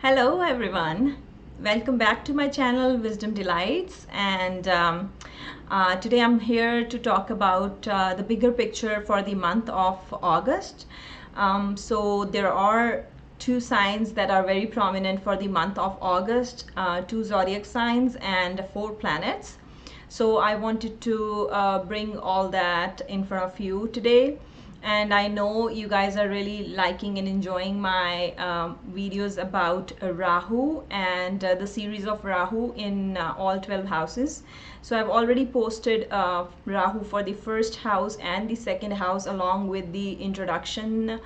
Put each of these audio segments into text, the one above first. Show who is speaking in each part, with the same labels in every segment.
Speaker 1: Hello everyone, welcome back to my channel Wisdom Delights, and today I'm here to talk about the bigger picture for the month of August. So there are two signs that are very prominent for the month of August, two zodiac signs and four planets. So I wanted to bring all that in front of you today. And I know you guys are really liking and enjoying my videos about Rahu and the series of Rahu in all 12 houses. So I've already posted Rahu for the first house and the second house, along with the introduction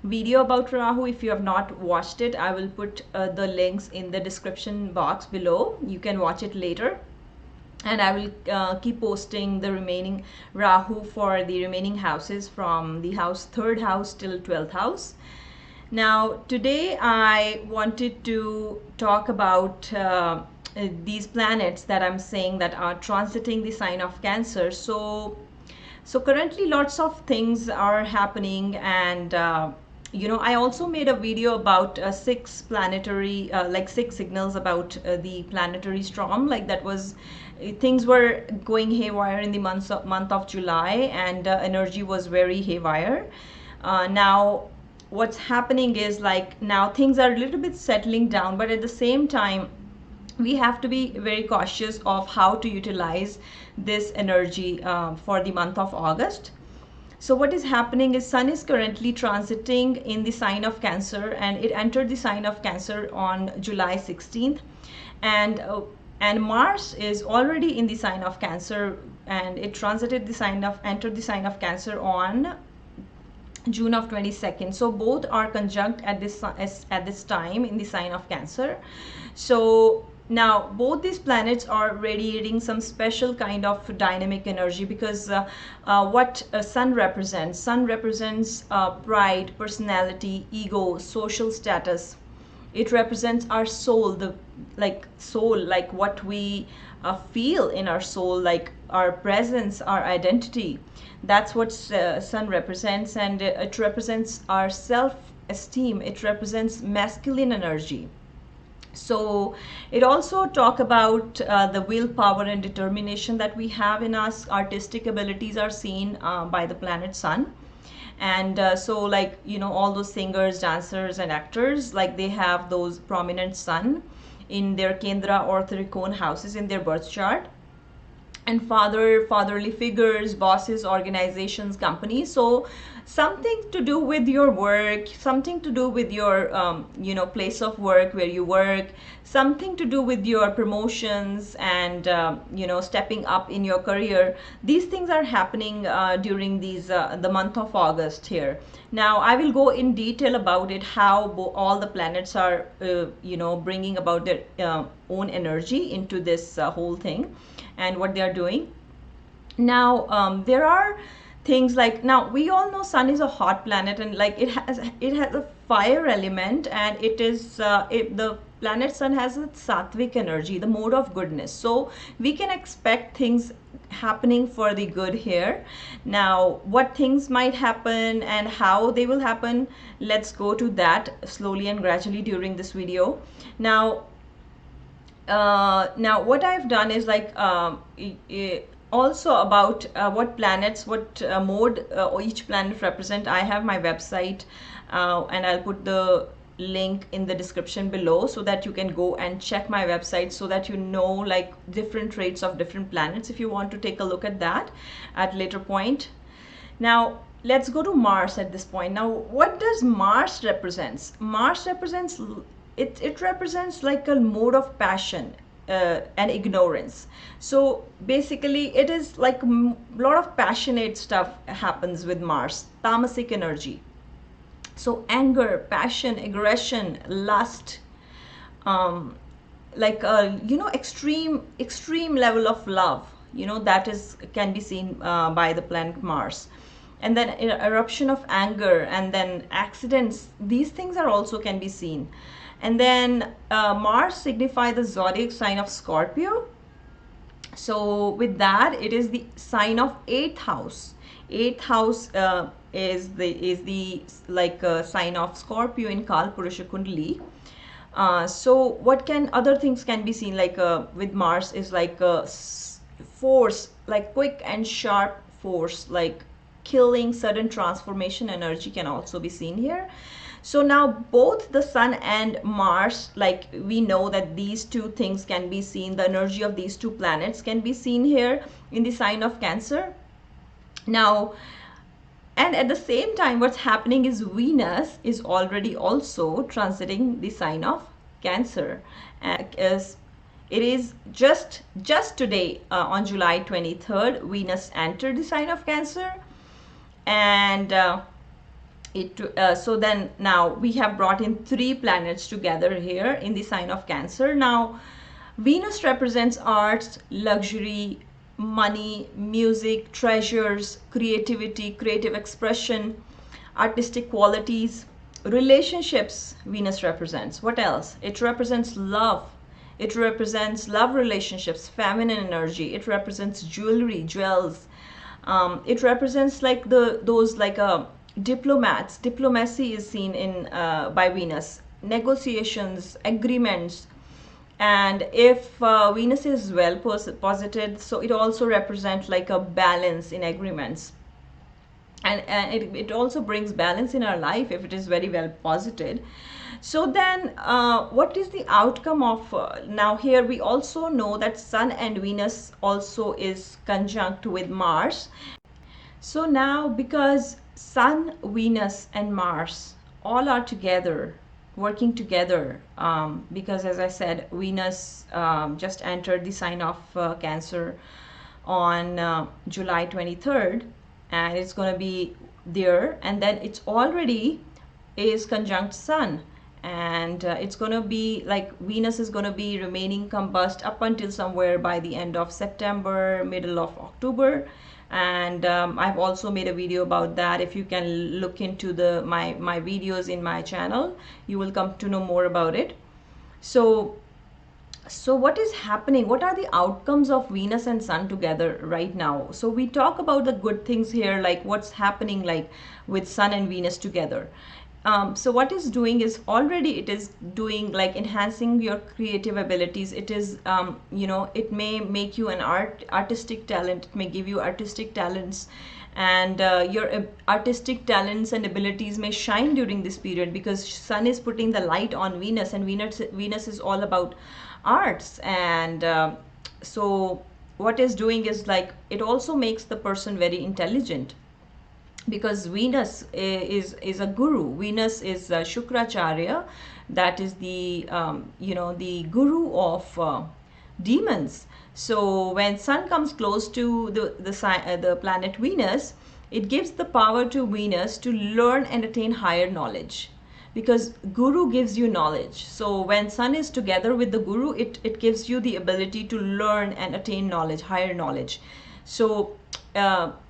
Speaker 1: video about Rahu. If you have not watched it, I will put the links in the description box below. You can watch it later, and I will keep posting the remaining Rahu for the remaining houses from the third house till 12th house. Now today I wanted to talk about these planets that I'm saying that are transiting the sign of Cancer. So currently lots of things are happening, and I also made a video about six planetary six signals about the planetary storm, like that was things were going haywire in the month of July, and energy was very haywire. Now what's happening is, like, now things are a little bit settling down, but at the same time we have to be very cautious of how to utilize this energy for the month of August. So what is happening is Sun is currently transiting in the sign of Cancer, and it entered the sign of Cancer on July 16th, and Mars is already in the sign of Cancer, and it entered the sign of Cancer on June of 22nd. So both are conjunct at this time in the sign of Cancer. So now both these planets are radiating some special kind of dynamic energy, because what Sun represents pride, personality, ego, social status. It represents our soul, like what we feel in our soul, like our presence, our identity. That's what Sun represents, and it represents our self-esteem. It represents masculine energy. So it also talk about the willpower and determination that we have in us. Artistic abilities are seen by the planet Sun. And so, like, all those singers, dancers and actors, like, they have those prominent Sun in their Kendra or Trikona houses in their birth chart. And fatherly figures, bosses, organizations, companies. So something to do with your work, something to do with your place of work where you work, something to do with your promotions and stepping up in your career. These things are happening during the month of August here. Now I will go in detail about it, how all the planets are bringing about their own energy into this whole thing, and what they are doing. Now there are things like, now we all know Sun is a hot planet, and like it has a fire element, and it is the planet Sun has a sattvic energy, the mode of goodness. So we can expect things happening for the good here. Now what things might happen and how they will happen, let's go to that slowly and gradually during this video. Now what I've done is, like, also about what planets, what mode each planet represent. I have my website, and I'll put the link in the description below, so that you can go and check my website, so that like different traits of different planets, if you want to take a look at that at later point. Now let's go to Mars at this point. Now what does Mars represents? Mars represents, it represents like a mode of passion and ignorance. So basically it is like a lot of passionate stuff happens with Mars, tamasic energy. So anger, passion, aggression, lust, like extreme level of love, that can be seen by the planet Mars. And then eruption of anger, and then accidents, these things are also can be seen. And then Mars signifies the zodiac sign of Scorpio. So with that, it is the sign of 8th house. 8th house is the sign of Scorpio in Kalpurusha Kundali. So what can other things can be seen, like with Mars is like force, like quick and sharp force, like killing, sudden transformation energy can also be seen here. So now both the Sun and Mars, like we know that these two things can be seen, the energy of these two planets can be seen here in the sign of Cancer. Now, and at the same time, what's happening is Venus is already also transiting the sign of Cancer. And it is just today, on July 23rd, Venus entered the sign of Cancer. And so then now we have brought in three planets together here in the sign of Cancer. Now Venus represents arts, luxury, money, music, treasures, creativity, creative expression, artistic qualities, relationships. Venus represents what else? It represents love. It represents love relationships, feminine energy. It represents jewelry, jewels. It represents like those like diplomats. Diplomacy is seen in by Venus. Negotiations, agreements. And if Venus is well posited, so it also represents like a balance in agreements. And it also brings balance in our life if it is very well posited. So then what is the outcome of now here we also know that Sun and Venus also is conjunct with Mars. So now because Sun, Venus and Mars all are together, working together, because as I said, Venus just entered the sign of Cancer on July 23rd, and it's going to be there, and then it's already is conjunct Sun, and it's going to be like Venus is going to be remaining combust up until somewhere by the end of September, middle of October. And I've also made a video about that. If you can look into my videos in my channel, you will come to know more about it. So what is happening? What are the outcomes of Venus and Sun together right now? So we talk about the good things here, like what's happening like with Sun and Venus together. So what is doing is already it is doing like enhancing your creative abilities. It is it may make you an artistic talent. It may give you artistic talents, and your artistic talents and abilities may shine during this period because Sun is putting the light on Venus, and Venus is all about arts. And so what is doing is like it also makes the person very intelligent, because Venus is a guru. Venus is Shukracharya, that is the the guru of demons. So when Sun comes close to the planet Venus, it gives the power to Venus to learn and attain higher knowledge, because Guru gives you knowledge. So when Sun is together with the Guru, it gives you the ability to learn and attain knowledge, higher knowledge. So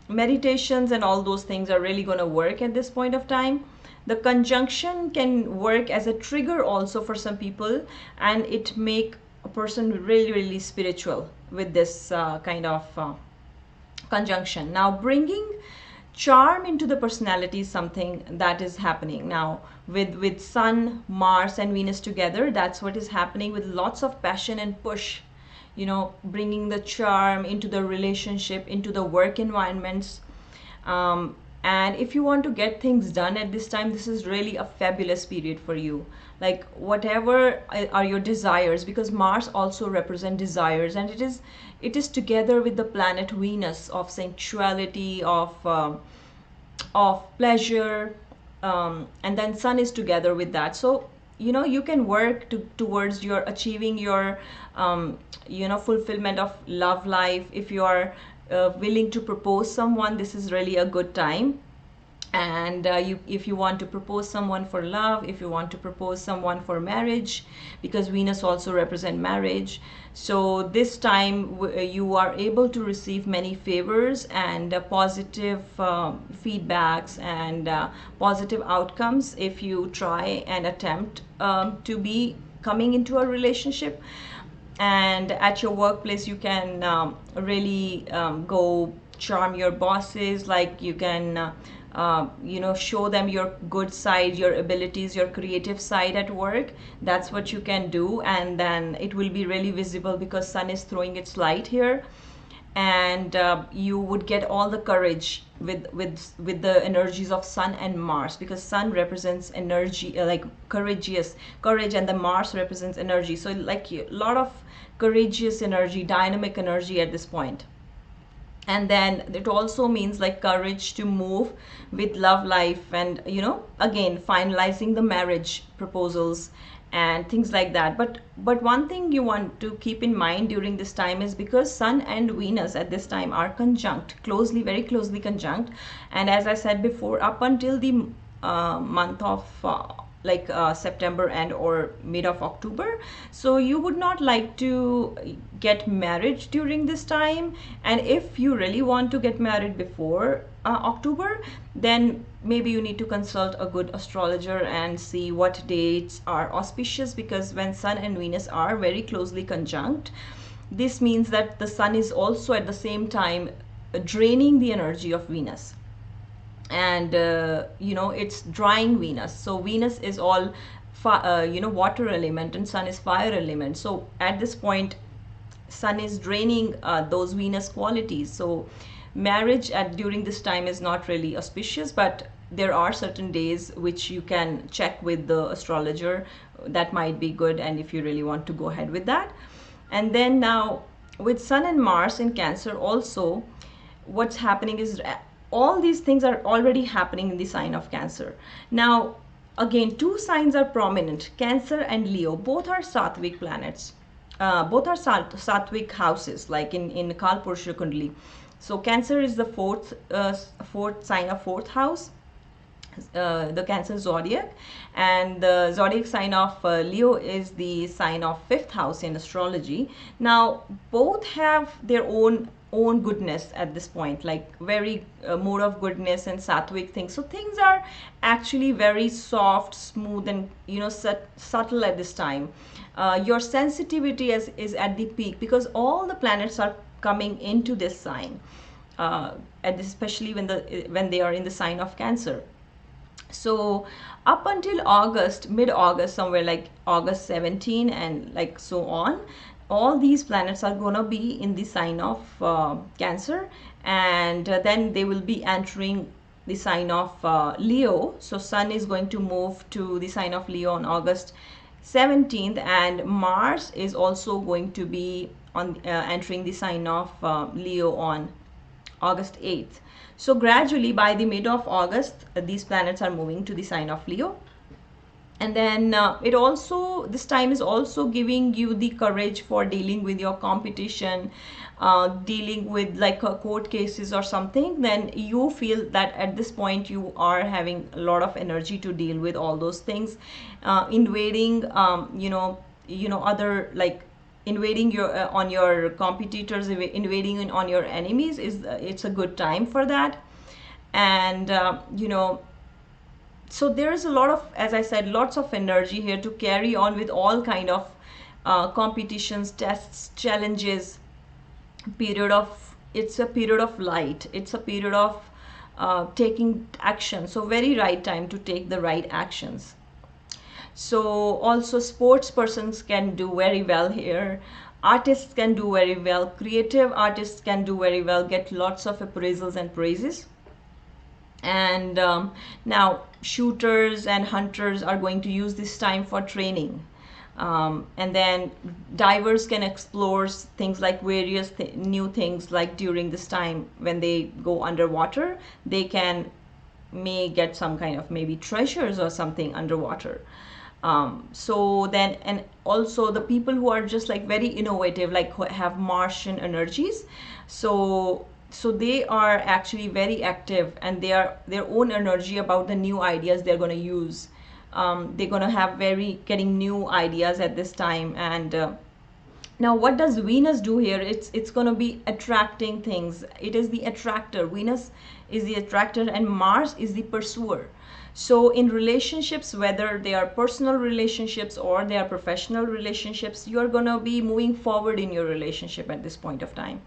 Speaker 1: meditations and all those things are really going to work at this point of time. The conjunction can work as a trigger also for some people, and it make a person really spiritual with this kind of conjunction. Now bringing charm into the personality is something that is happening now with Sun, Mars and Venus together. That's what is happening, with lots of passion and push, bringing the charm into the relationship, into the work environments. And if you want to get things done at this time, this is really a fabulous period for you. Like whatever are your desires, because Mars also represents desires, and it is together with the planet Venus of sensuality, of pleasure, and then Sun is together with that. So you can work towards your achieving your fulfillment of love life. If you are willing to propose someone, this is really a good time. And if you want to propose someone for love, if you want to propose someone for marriage, because Venus also represents marriage, so this time you are able to receive many favors and positive feedbacks and positive outcomes if you try and attempt to be coming into a relationship. And at your workplace, you can really go charm your bosses. Like you can you know, show them your good side, your abilities, your creative side at work. That's what you can do, and then it will be really visible because sun is throwing its light here. And you would get all the courage with the energies of sun and Mars, because sun represents energy, like courage, and the Mars represents energy. So like a lot of courageous energy, dynamic energy at this point. And then it also means like courage to move with love life, and you know, again finalizing the marriage proposals and things like that. But one thing you want to keep in mind during this time is because sun and Venus at this time are conjunct, closely, very closely conjunct. And as I said before, up until the month of September and or mid of October. So you would not like to get married during this time. And if you really want to get married before October, then maybe you need to consult a good astrologer and see what dates are auspicious, because when sun and Venus are very closely conjunct, this means that the sun is also at the same time draining the energy of Venus. And you know, it's drying Venus. So Venus is all you know, water element, and sun is fire element. So at this point, sun is draining those Venus qualities. So marriage during this time is not really auspicious, but there are certain days which you can check with the astrologer that might be good, and if you really want to go ahead with that. And then now with sun and Mars in Cancer also, what's happening is all these things are already happening in the sign of Cancer. Now again, two signs are prominent, Cancer and Leo. Both are Sattvic planets, both are Sattvic houses, like in Kalpurusha Kundali. So Cancer is the fourth sign of fourth house, the Cancer zodiac, and the zodiac sign of Leo is the sign of fifth house in astrology. Now both have their own goodness at this point, like very mode of goodness and sattvic things. So things are actually very soft, smooth, and you know, subtle at this time. Your sensitivity is at the peak, because all the planets are coming into this sign, especially when they are in the sign of Cancer. So up until August, mid-August, somewhere like August 17 and like so on, all these planets are gonna be in the sign of Cancer, and then they will be entering the sign of Leo. So sun is going to move to the sign of Leo on August 17th, and Mars is also going to be on entering the sign of Leo on August 8th. So gradually by the mid of August, these planets are moving to the sign of Leo. And then this time is also giving you the courage for dealing with your competition, dealing with like court cases or something. Then you feel that at this point you are having a lot of energy to deal with all those things. Invading other, like invading your on your competitors, invading on your enemies, it's a good time for that. And so there is a lot of, as I said, lots of energy here to carry on with all kind of competitions, tests, challenges. It's a period of light, it's a period of taking action. So very right time to take the right actions. So also sports persons can do very well here, artists can do very well, creative artists can do very well, get lots of appraisals and praises. And now shooters and hunters are going to use this time for training, and then divers can explore things like various new things. Like during this time when they go underwater, they may get some kind of maybe treasures or something underwater. So then, and also the people who are just like very innovative, like have Martian energies, so they are actually very active, and they are their own energy about the new ideas they're going to use. They're going to have getting new ideas at this time. And now what does Venus do here? It's going to be attracting things. It is the attractor. Venus is the attractor and Mars is the pursuer. So in relationships, whether they are personal relationships or they are professional relationships, you are going to be moving forward in your relationship at this point of time.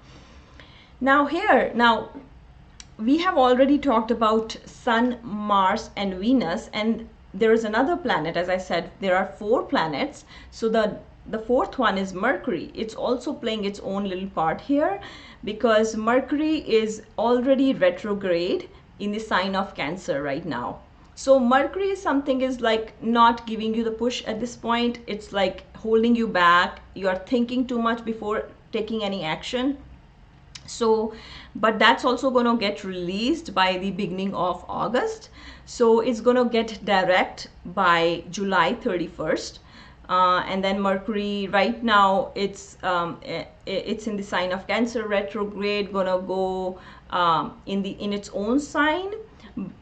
Speaker 1: Now we have already talked about Sun, Mars, and Venus, and there is another planet. As I said, there are 4 planets. So the fourth one is Mercury. It's also playing its own little part here, because Mercury is already retrograde in the sign of Cancer right now. So Mercury is something is like not giving you the push at this point. It's like holding you back. You are thinking too much before taking any action. So, but that's also going to get released by the beginning of August. So it's going to get direct by July 31st. And then Mercury right now, it's in the sign of Cancer, retrograde, gonna go in its own sign,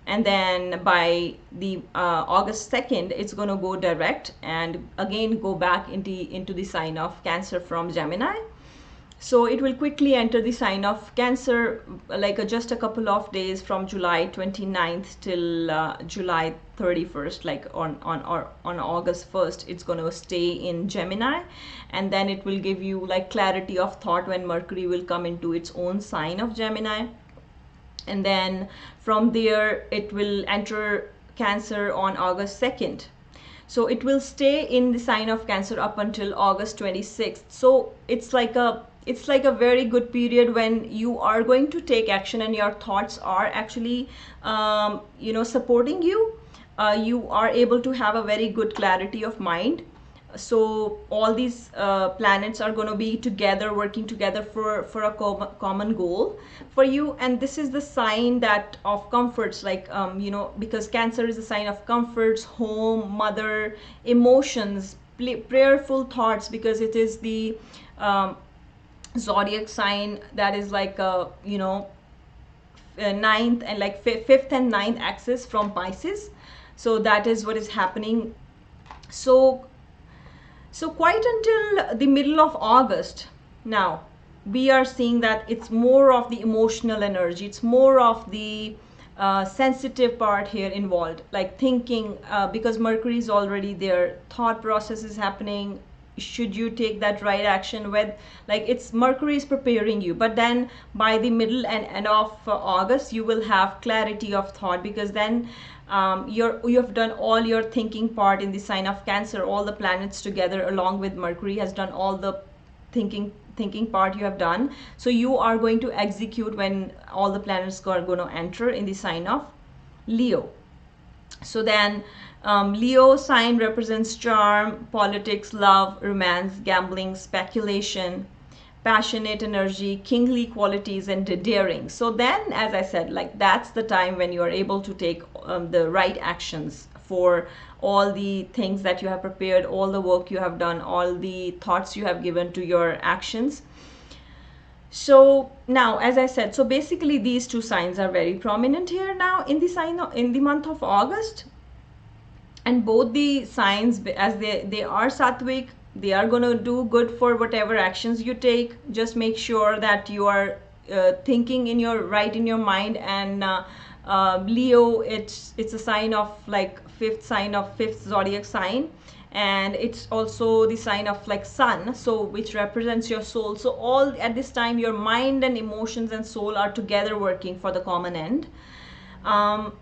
Speaker 1: and then by the August 2nd, it's gonna go direct and again go back into the sign of Cancer from Gemini. So it will quickly enter the sign of Cancer, like just a couple of days from July 29th till July 31st, like on August 1st, it's going to stay in Gemini. And then it will give you like clarity of thought when Mercury will come into its own sign of Gemini. And then from there, it will enter Cancer on August 2nd. So it will stay in the sign of Cancer up until August 26th. So it's like a very good period when you are going to take action and your thoughts are actually supporting you. You are able to have a very good clarity of mind. So all these planets are going to be together, working together for a common goal for you. And this is the sign that of comforts, like because Cancer is a sign of comforts, home, mother, emotions, prayerful thoughts, because it is the zodiac sign that is like ninth and like fifth and ninth axis from Pisces. So that is what is happening. So quite until the middle of August, now we are seeing that it's more of the emotional energy. It's more of the sensitive part here involved, like thinking, because Mercury is already there, thought process is happening. Should you take that right action? With like it's Mercury is preparing you, but then by the middle and end of August, you will have clarity of thought, because then you have done all your thinking part in the sign of Cancer. All the planets together along with Mercury has done all the thinking part you have done. So you are going to execute when all the planets are going to enter in the sign of Leo. So then Leo sign represents charm, politics, love, romance, gambling, speculation, passionate energy, kingly qualities, and daring. So then, as I said, like that's the time when you are able to take the right actions for all the things that you have prepared, all the work you have done, all the thoughts you have given to your actions. So now, as I said, so basically these two signs are very prominent here now in the month of August. And both the signs, as they are sattvic, they are going to do good for whatever actions you take. Just make sure that you are thinking in your mind. And Leo, it's a sign of like fifth zodiac sign, and it's also the sign of like sun, so which represents your soul. So all at this time, your mind and emotions and soul are together working for the common end.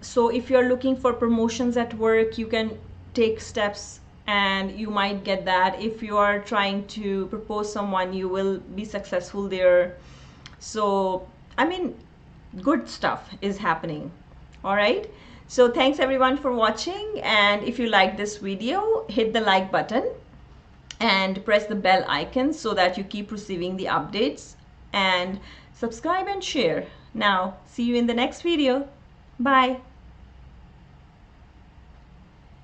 Speaker 1: So if you're looking for promotions at work, you can take steps and you might get that. If you are trying to propose someone, you will be successful there. So I mean, good stuff is happening. All right, so thanks everyone for watching, and if you like this video, hit the like button and press the bell icon so that you keep receiving the updates, and subscribe and share. Now see you in the next video. Bye.